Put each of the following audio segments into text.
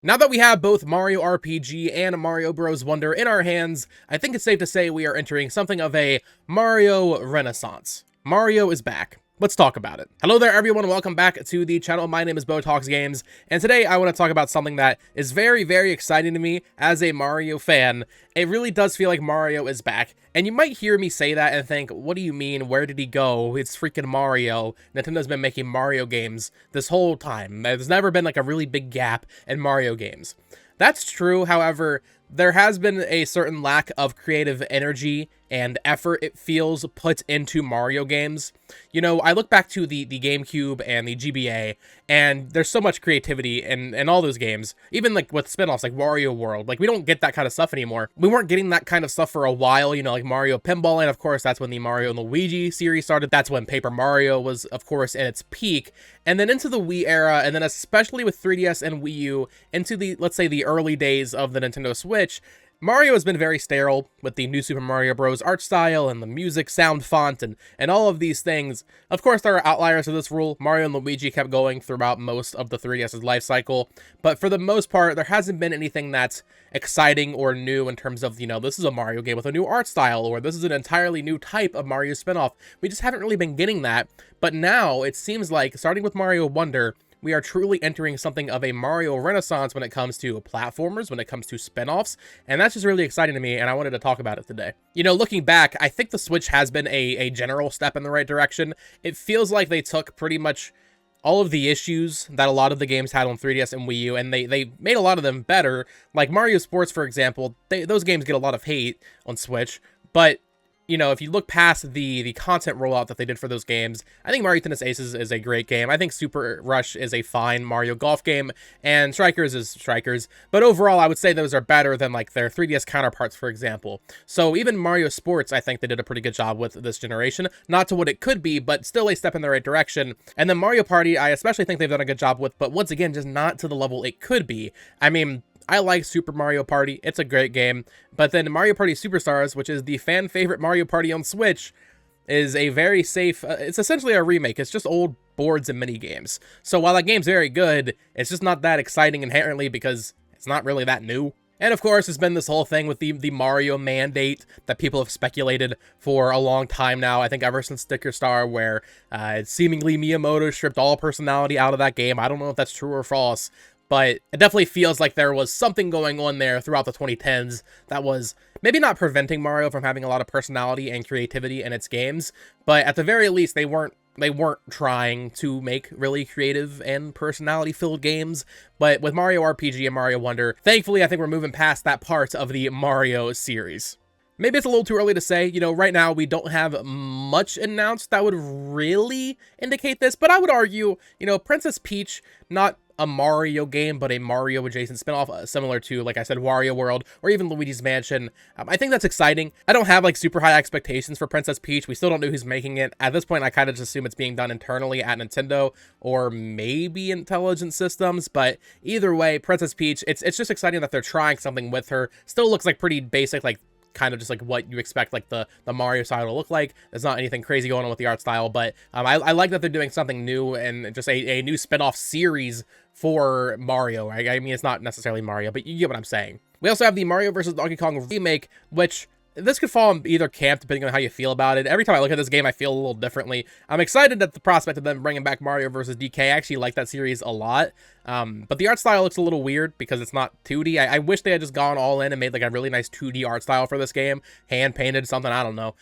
Now that we have both Mario RPG and Mario Bros. Wonder in our hands, I think it's safe to say we are entering something of a Mario renaissance. Mario is back. Let's talk about it. Hello there everyone, welcome back to the channel. My name is Botox Games, and today I want to talk about something that is very, very exciting to me as a Mario fan. It really does feel like Mario is back, and you might hear me say that and think, what do you mean, where did he go? It's freaking Mario. Nintendo's been making Mario games this whole time. There's never been like a really big gap in Mario games. That's true, however, there has been a certain lack of creative energy and effort, it feels, put into Mario games. You know, I look back to the GameCube and the GBA, and there's so much creativity in all those games. Even like with spin-offs like Wario World, like we don't get that kind of stuff anymore. We weren't getting that kind of stuff for a while, you know, like Mario Pinball, and of course that's when the Mario and Luigi series started. That's when Paper Mario was, of course, at its peak. And then into the Wii era, and then especially with 3DS and Wii U, into the, let's say, the early days of the Nintendo Switch, Mario has been very sterile with the new Super Mario Bros. Art style and the music, sound font, and all of these things. Of course, there are outliers to this rule. Mario and Luigi kept going throughout most of the 3DS's life cycle, but for the most part, there hasn't been anything that's exciting or new in terms of, you know, this is a Mario game with a new art style, or this is an entirely new type of Mario spinoff. We just haven't really been getting that, but now it seems like, starting with Mario Wonder, we are truly entering something of a Mario renaissance when it comes to platformers, when it comes to spin-offs, and that's just really exciting to me, and I wanted to talk about it today. You know, looking back, I think the Switch has been a general step in the right direction. It feels like they took pretty much all of the issues that a lot of the games had on 3DS and Wii U, and they made a lot of them better. Like Mario Sports, for example, those games get a lot of hate on Switch, but you know, if you look past the content rollout that they did for those games, I think Mario Tennis Aces is a great game. I think Super Rush is a fine Mario Golf game, and Strikers is Strikers. But overall, I would say those are better than like their 3DS counterparts, for example. So even Mario Sports, I think they did a pretty good job with this generation. Not to what it could be, but still a step in the right direction. And then Mario Party, I especially think they've done a good job with, but once again, just not to the level it could be. I mean, I like Super Mario Party, it's a great game, but then Mario Party Superstars, which is the fan favorite Mario Party on Switch, is a very safe, it's essentially a remake, it's just old boards and mini games. So while that game's very good, it's just not that exciting inherently because it's not really that new. And of course, it's been this whole thing with the Mario mandate that people have speculated for a long time now. I think ever since Sticker Star, where seemingly Miyamoto stripped all personality out of that game. I don't know if that's true or false, but it definitely feels like there was something going on there throughout the 2010s that was maybe not preventing Mario from having a lot of personality and creativity in its games, but at the very least, they weren't trying to make really creative and personality-filled games. But with Mario RPG and Mario Wonder, thankfully, I think we're moving past that part of the Mario series. Maybe it's a little too early to say, you know, right now we don't have much announced that would really indicate this, but I would argue, you know, Princess Peach, not a Mario game, but a Mario adjacent spinoff, similar to, like I said, Wario World, or even Luigi's Mansion. I think that's exciting. I don't have like super high expectations for Princess Peach. We still don't know who's making it. At this point, I kind of just assume it's being done internally at Nintendo, or maybe Intelligent Systems, but either way, Princess Peach, it's just exciting that they're trying something with her. Still looks like pretty basic, like kind of just like what you expect like the Mario style to look like. There's not anything crazy going on with the art style, but I like that they're doing something new and just a new spin-off series for Mario. Right? I mean, it's not necessarily Mario, but you get what I'm saying. We also have the Mario vs. Donkey Kong remake, which this could fall in either camp depending on how you feel about it. Every time I look at this game, I feel a little differently. I'm excited at the prospect of them bringing back Mario vs. DK. I actually like that series a lot. But the art style looks a little weird because it's not 2D. I wish they had just gone all in and made like a really nice 2D art style for this game. Hand painted something, I don't know.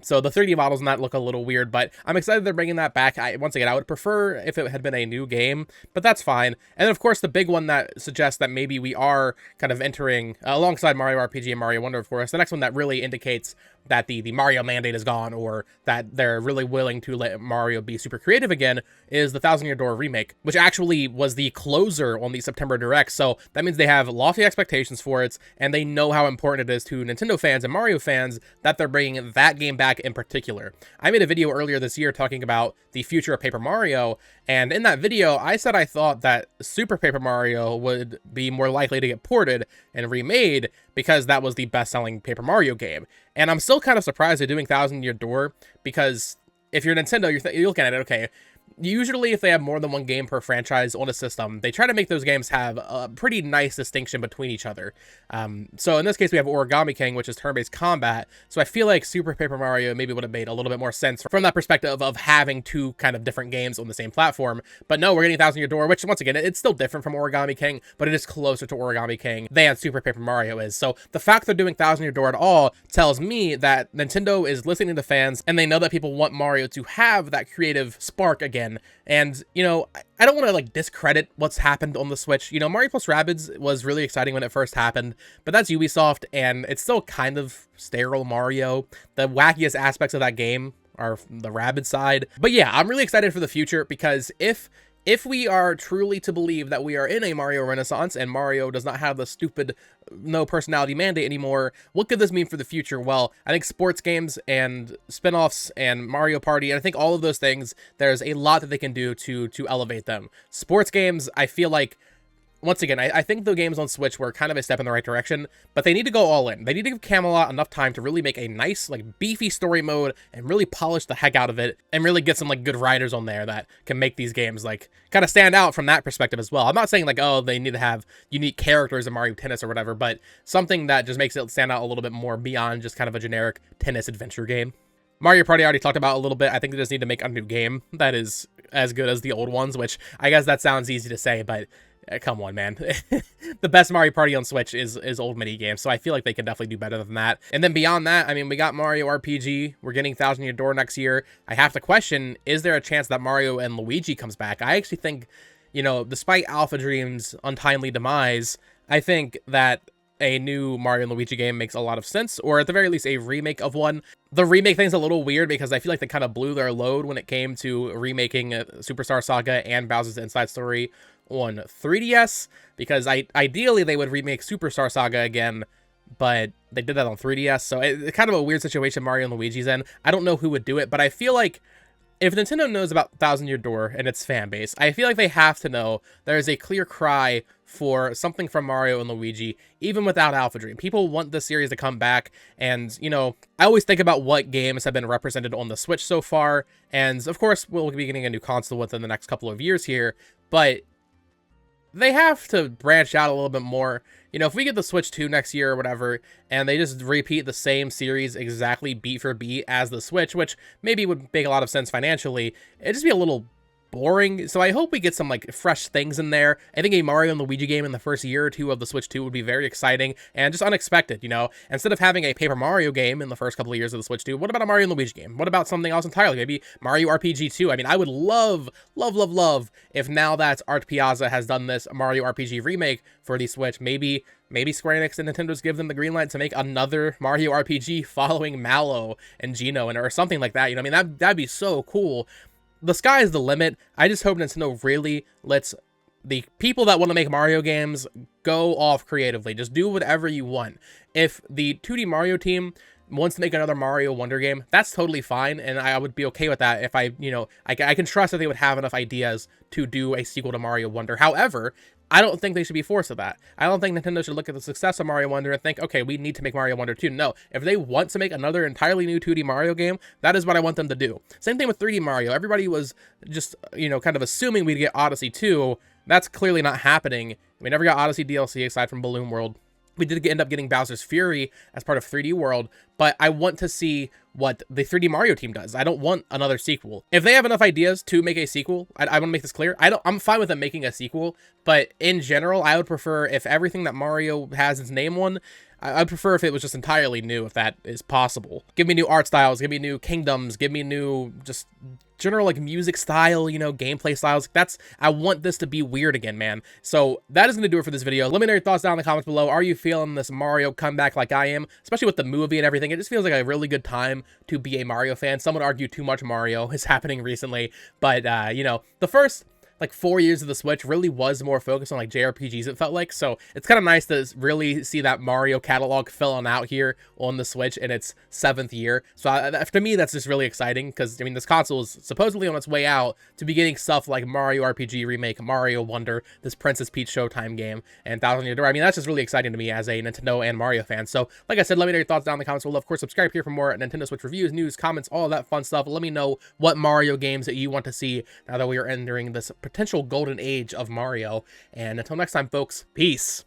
So the 3D models in that look a little weird, but I'm excited they're bringing that back. Once again, I would prefer if it had been a new game, but that's fine. And then of course the big one that suggests that maybe we are kind of entering, alongside Mario RPG and Mario Wonder, of course, the next one that really indicates that the Mario mandate is gone, or that they're really willing to let Mario be super creative again, is the Thousand Year Door remake, which actually was the closer on the September Direct. So that means they have lofty expectations for it, and they know how important it is to Nintendo fans and Mario fans that they're bringing that game back in particular. I made a video earlier this year talking about the future of Paper Mario, and in that video, I said I thought that Super Paper Mario would be more likely to get ported and remade because that was the best-selling Paper Mario game. And I'm still kind of surprised they're doing Thousand Year Door, because if you're Nintendo, you're looking at it, okay, usually if they have more than one game per franchise on a system, they try to make those games have a pretty nice distinction between each other. So in this case, we have Origami King, which is turn-based combat. So I feel like Super Paper Mario maybe would have made a little bit more sense from that perspective of having two kind of different games on the same platform. But no, we're getting Thousand Year Door, which once again, it's still different from Origami King, but it is closer to Origami King than Super Paper Mario is. So the fact they're doing Thousand Year Door at all tells me that Nintendo is listening to fans, and they know that people want Mario to have that creative spark again. And, you know, I don't want to, like, discredit what's happened on the Switch. You know, Mario plus Rabbids was really exciting when it first happened, but that's Ubisoft, and it's still kind of sterile Mario. The wackiest aspects of that game are the Rabbids side. But yeah, I'm really excited for the future, because if we are truly to believe that we are in a Mario Renaissance and Mario does not have the stupid no personality mandate anymore, what could this mean for the future? Well, I think sports games and spin-offs and Mario Party, and I think all of those things, there's a lot that they can do to elevate them. Sports games, I feel like, once again, I think the games on Switch were kind of a step in the right direction, but they need to go all in. They need to give Camelot enough time to really make a nice, like, beefy story mode and really polish the heck out of it and really get some, like, good writers on there that can make these games, like, kind of stand out from that perspective as well. I'm not saying, like, oh, they need to have unique characters in Mario Tennis or whatever, but something that just makes it stand out a little bit more beyond just kind of a generic tennis adventure game. Mario Party I already talked about a little bit. I think they just need to make a new game that is as good as the old ones, which I guess that sounds easy to say, but come on, man. The best Mario Party on Switch is old mini games, so I feel like they can definitely do better than that. And then beyond that, I mean, we got Mario RPG. We're getting Thousand Year Door next year. I have to question, is there a chance that Mario and Luigi comes back? I actually think, you know, despite Alpha Dream's untimely demise, I think that a new Mario and Luigi game makes a lot of sense, or at the very least a remake of one. The remake thing's a little weird because I feel like they kind of blew their load when it came to remaking Superstar Saga and Bowser's Inside Story on 3DS, because ideally they would remake Superstar Saga again, but they did that on 3DS, so it's kind of a weird situation Mario and Luigi's in. I don't know who would do it, but I feel like if Nintendo knows about Thousand Year Door and its fan base, I feel like they have to know there is a clear cry for something from Mario and Luigi, even without Alpha Dream. People want the series to come back, and, you know, I always think about what games have been represented on the Switch so far, and of course, we'll be getting a new console within the next couple of years here, but they have to branch out a little bit more. You know, if we get the Switch 2 next year or whatever, and they just repeat the same series exactly beat for beat as the Switch, which maybe would make a lot of sense financially, it'd just be a little boring. So I hope we get some, like, fresh things in there. I think a Mario and Luigi game in the first year or two of the Switch 2 would be very exciting and just unexpected, you know? Instead of having a Paper Mario game in the first couple of years of the Switch 2, what about a Mario and Luigi game? What about something else entirely? Maybe Mario RPG 2? I mean, I would love if now that Art Piazza has done this Mario RPG remake for the Switch, maybe Square Enix and Nintendo's give them the green light to make another Mario RPG following Mallow and Geno, or something like that. You know, I mean, that'd be so cool. The sky is the limit. I just hope Nintendo really lets the people that want to make Mario games go off creatively. Just do whatever you want. If the 2D Mario team wants to make another Mario Wonder game, that's totally fine, and I would be okay with that if I can trust that they would have enough ideas to do a sequel to Mario Wonder. However, I don't think they should be forced to that. I don't think Nintendo should look at the success of Mario Wonder and think, okay, we need to make Mario Wonder 2. No, if they want to make another entirely new 2D Mario game, that is what I want them to do. Same thing with 3D Mario. Everybody was just, you know, kind of assuming we'd get Odyssey 2. That's clearly not happening. We never got Odyssey DLC aside from Balloon World. We did end up getting Bowser's Fury as part of 3D World, but I want to see what the 3D Mario team does. I don't want another sequel. If they have enough ideas to make a sequel, I want to make this clear. I'm fine with them making a sequel, but in general, I would prefer if everything that Mario has its name on, I'd prefer if it was just entirely new, if that is possible. Give me new art styles, give me new kingdoms, give me new, just general, like, music style, you know, gameplay styles. I want this to be weird again, man. So that is going to do it for this video. Let me know your thoughts down in the comments below. Are you feeling this Mario comeback like I am? Especially with the movie and everything. It just feels like a really good time to be a Mario fan. Some would argue too much Mario is happening recently, but, you know, the first like 4 years of the Switch really was more focused on like JRPGs, it felt like. So it's kind of nice to really see that Mario catalog filling out here on the Switch in its 7th year. So to me, that's just really exciting, because I mean, this console is supposedly on its way out to be getting stuff like Mario RPG Remake, Mario Wonder, this Princess Peach Showtime game, and Thousand Year Door. I mean, that's just really exciting to me as a Nintendo and Mario fan. So like I said, let me know your thoughts down in the comments below. Of course, subscribe here for more Nintendo Switch reviews, news, comments, all of that fun stuff. Let me know what Mario games that you want to see now that we are entering this potential golden age of Mario. And until next time, folks, peace.